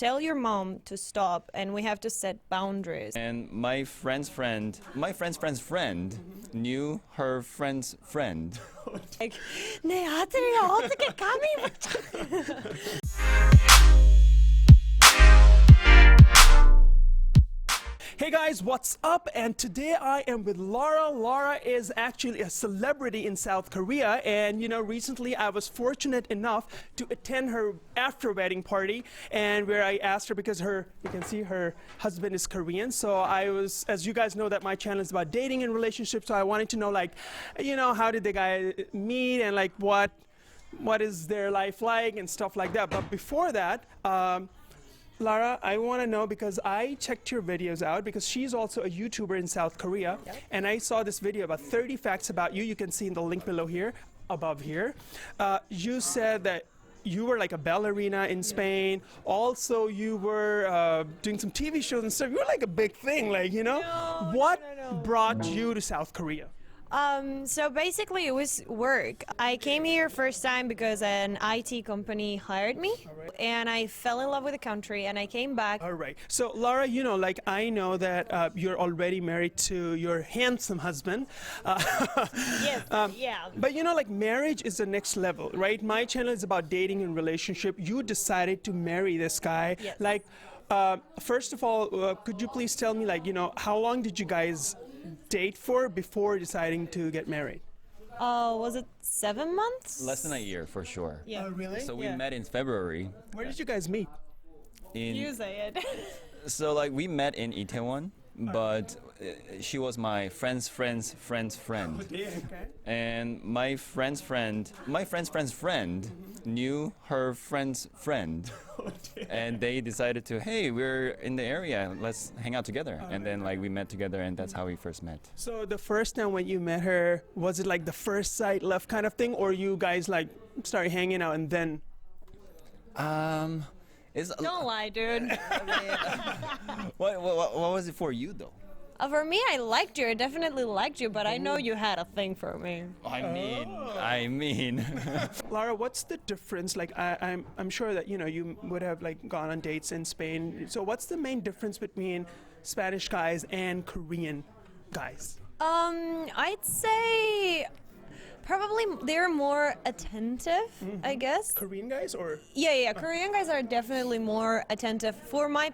tell your mom to stop, and we have to set boundaries. And my friend's friend knew her friend's friend. Like, 내 아들이 어떻게 감히 Hey guys, what's up? And today I am with Lara. Lara is actually a celebrity in South Korea, and you know, recently I was fortunate enough to attend her after wedding party, and where I asked her, because you can see her husband is Korean, so I was, as you guys know, that my channel is about dating and relationships, so I wanted to know, like, you know, how did the guy meet, and like what is their life like and stuff like that. But before that, Lara, I want to know, because I checked your videos out, because she's also a YouTuber in South Korea, and I saw this video about 30 facts about you. You can see in the link below here, above here. You said that you were like a ballerina in Spain. Also, you were doing some TV shows and stuff. You were like a big thing, like, you know? What brought you to South Korea? So basically it was work. I came here first time because an IT company hired me, and I fell in love with the country, and I came back. All right. So Lara, you know, like, I know that you're already married to your handsome husband. Yes, yeah. But you know, like, marriage is the next level, right? My channel is about dating and relationship. You decided to marry this guy. Yes. Like, first of all, could you please tell me, like, you know, how long did you guys date for before deciding to get married? Was it 7 months? Less than a year for sure. Yeah. Oh, really? So we met in February. Where did you guys meet? You say it. So like we met in Itaewon, but she was my friend's friend's friend. Okay. And my friend's friend knew her friend's friend. And they decided to, hey, we're in the area, let's hang out together. And then like we met together, and that's how we first met. So the first time when you met her, was it like the first sight love kind of thing, or you guys like started hanging out and then? Don't lie, dude. What was it for you though? For me, I liked you. I definitely liked you, but I know you had a thing for me. I mean. Lara, what's the difference? Like, I'm sure that, you know, you would have like gone on dates in Spain. So what's the main difference between Spanish guys and Korean guys? I'd say probably they're more attentive, I guess. Korean guys, or? Yeah. Korean guys are definitely more attentive from my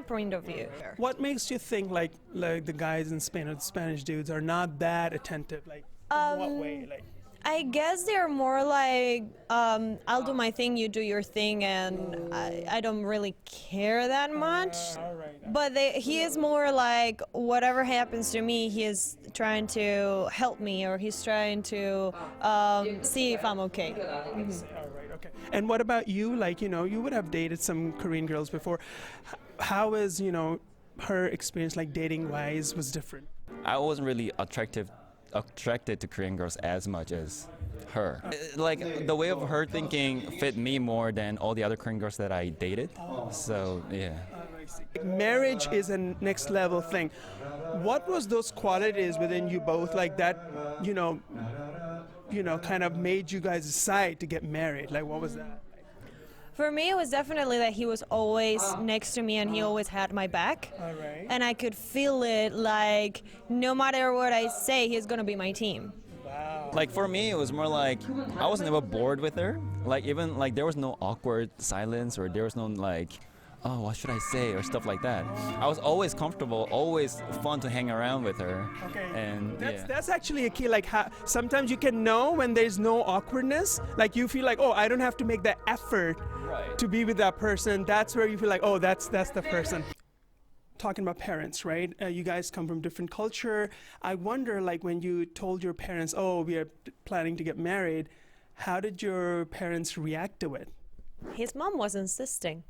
point of view. What makes you think like the guys in Spain or the Spanish dudes are not that attentive? Like, in what way? Like, I guess they're more like, I'll do my thing, you do your thing, and I don't really care that much. all right. But he is more like, whatever happens to me, he is trying to help me, or he's trying to see if I'm okay. All right, okay. And what about you? Like, you know, you would have dated some Korean girls before. How is, you know, her experience, like, dating-wise, was different? I wasn't really attracted to Korean girls as much as her. Like the way of her thinking fit me more than all the other Korean girls that I dated. So yeah. Marriage is a next level thing. What was those qualities within you both, like, that, you know, kind of made you guys decide to get married? Like, what was that? For me, it was definitely that he was always next to me, and he always had my back. All right. And I could feel it, like, no matter what I say, he's gonna be my team. Like for me, it was more like I was never bored with her. Like even like there was no awkward silence, or there was no like, oh, what should I say, or stuff like that. I was always comfortable, always fun to hang around with her. Okay. And That's actually a key. Like, sometimes you can know when there's no awkwardness. Like, you feel like, oh, I don't have to make that effort to be with that person. That's where you feel like, oh, that's the person. Talking about parents, right? You guys come from different culture. I wonder, like, when you told your parents, oh, we are planning to get married, how did your parents react to it? His mom was insisting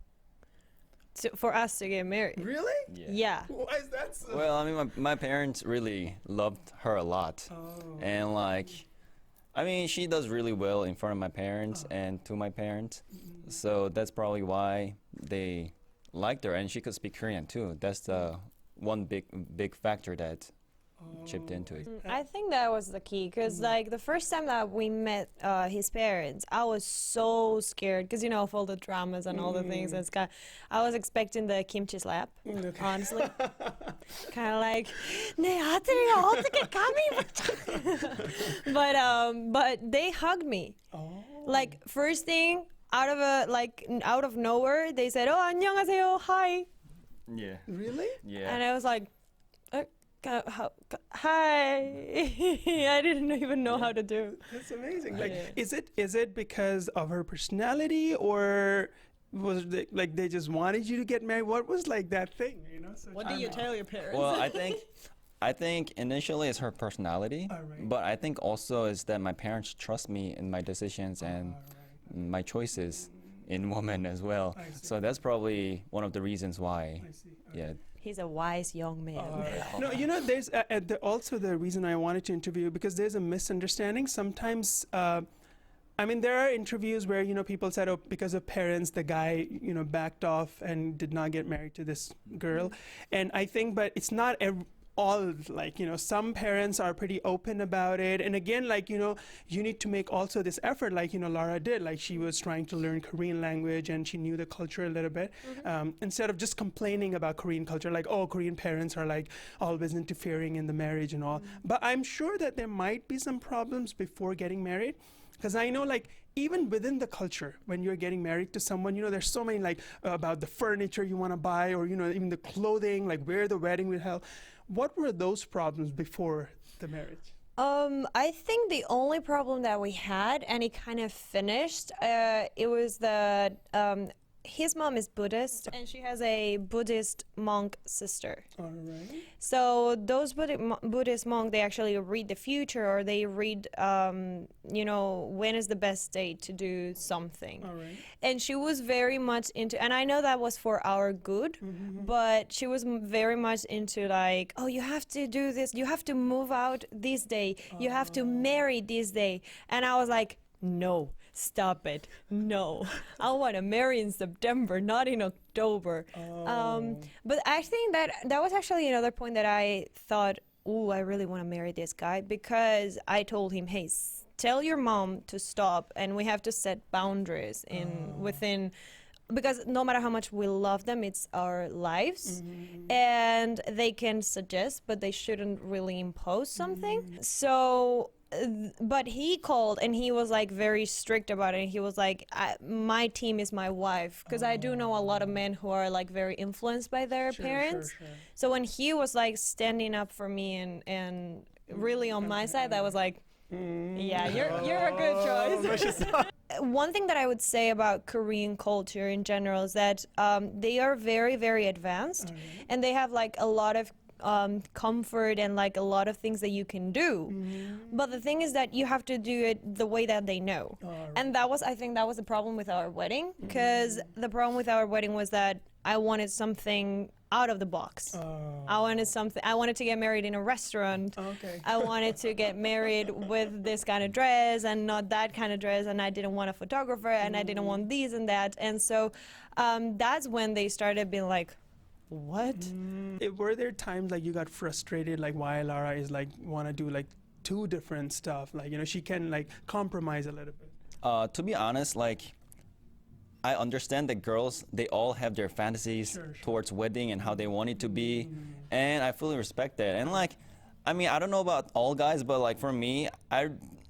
for us to get married. Really? Yeah. Why is that so? Well, I mean, my parents really loved her a lot. And like, I mean, she does really well in front of my parents and to my parents. So that's probably why they liked her, and she could speak Korean too. That's the one big factor that chipped into it. I think that was the key because like the first time that we met his parents, I was so scared because you know of all the dramas and all the things and stuff. I was expecting the kimchi slap, honestly. Kind of like 내 아들이 어떻게 감히 but they hugged me. Like first thing out of nowhere they said, "Oh, 안녕하세요, hi." Yeah. Really? Yeah. And I was like, hi. I didn't even know how to do. That's amazing. Like, is it because of her personality, or was it like they just wanted you to get married? What was like that thing? You know. What do you tell your parents? Well, I think initially it's her personality, Alright. but I think also is that my parents trust me in my decisions and my choices in women as well. I see. So that's probably one of the reasons why. I see. Yeah. He's a wise young man. No, you know, there's also the reason I wanted to interview because there's a misunderstanding. Sometimes, I mean, there are interviews where, you know, people said, oh, because of parents, the guy, you know, backed off and did not get married to this girl. And I think, but it's not all like, you know, some parents are pretty open about it. And again, like, you know, you need to make also this effort like, you know, Lara did, like she was trying to learn Korean language and she knew the culture a little bit. Instead of just complaining about Korean culture, like, oh, Korean parents are like always interfering in the marriage and all. But I'm sure that there might be some problems before getting married. Because I know, like, even within the culture, when you're getting married to someone, you know, there's so many, like, about the furniture you want to buy or, you know, even the clothing, like where the wedding will held. What were those problems before the marriage? I think the only problem that we had, and it kind of finished, it was that his mom is Buddhist, and she has a Buddhist monk sister. All right. So those Buddhist monk, they actually read the future, or they read, you know, when is the best day to do something. All right. And she was very much into, and I know that was for our good, but she was very much into like, oh, you have to do this, you have to move out this day, you have to marry this day. And I was like, no, stop it. No, I want to marry in September, not in October. But I think that was actually another point that I thought, oh, I really want to marry this guy, because I told him, hey, tell your mom to stop, and we have to set boundaries within, because no matter how much we love them, it's our lives, and they can suggest, but they shouldn't really impose something. So but he called and he was like very strict about it. He was like, my team is my wife, because I do know a lot of men who are like very influenced by their parents. Sure. So when he was like standing up for me and really on my side, I was like, yeah, you're a good choice. One thing that I would say about Korean culture in general is that they are very, very advanced, and they have like a lot of comfort and like a lot of things that you can do. But the thing is that you have to do it the way that they know. And I think that was the problem with our wedding, because the problem with our wedding was that I wanted something out of the box. I wanted to get married in a restaurant. I wanted to get married with this kind of dress and not that kind of dress, and I didn't want a photographer, and I didn't want these and that. And so that's when they started being like, what? Were there times like you got frustrated, like why Lara is like want to do like two different stuff? Like, you know, she can like compromise a little bit. To be honest, like, I understand that girls, they all have their fantasies towards wedding and how they want it to be, and I fully respect that. And like, I mean, I don't know about all guys, but like for me, I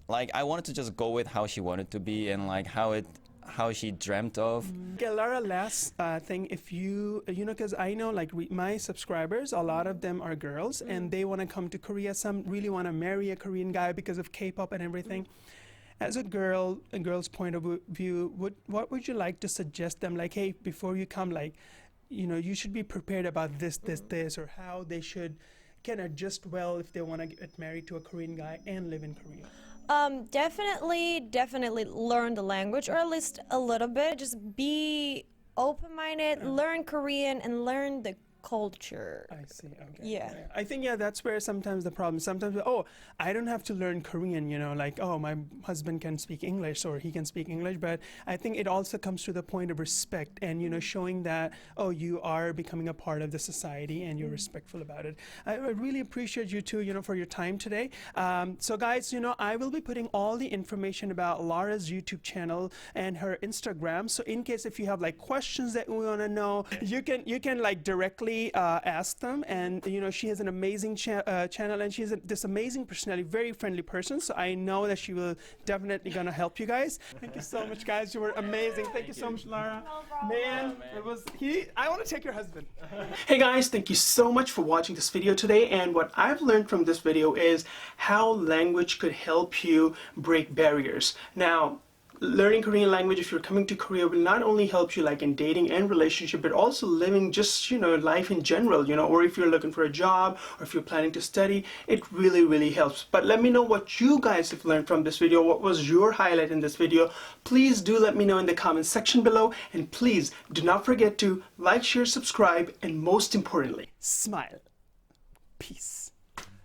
wanted to just go with how she wanted to be and like how she dreamt of. Okay, Lara, last thing, if you know, because I know like my subscribers, a lot of them are girls, and they want to come to Korea. Some really want to marry a Korean guy because of K-pop and everything. As a girl's point of view, what would you like to suggest them? Like, hey, before you come, like, you know, you should be prepared about this, or how they can adjust well if they want to get married to a Korean guy and live in Korea. Definitely learn the language, or at least a little bit. Just be open-minded, learn Korean, and learn the culture. I see. Okay. Yeah. I think that's where sometimes the problem. Sometimes, oh, I don't have to learn Korean. Like, oh, my husband can speak English or he can speak English. But I think it also comes to the point of respect and showing that, oh, you are becoming a part of the society and you're respectful about it. I really appreciate you too, for your time today. So guys, I will be putting all the information about Lara's YouTube channel and her Instagram. So in case if you have like questions that we want to know, you can like directly ask them. And she has an amazing channel, and she's this amazing personality, very friendly person. So I know that she will definitely gonna help you guys. Thank you so much, guys. You were amazing. Thank you so much, Lara. Man, it was I want to take your husband. Hey guys, thank you so much for watching this video today. And what I've learned from this video is how language could help you break barriers. Now, learning Korean language, if you're coming to Korea, will not only help you like in dating and relationship, but also living just, life in general, or if you're looking for a job or if you're planning to study, it really, really helps. But let me know what you guys have learned from this video. What was your highlight in this video? Please do let me know in the comment section below. And please do not forget to like, share, subscribe, and most importantly, smile. Peace.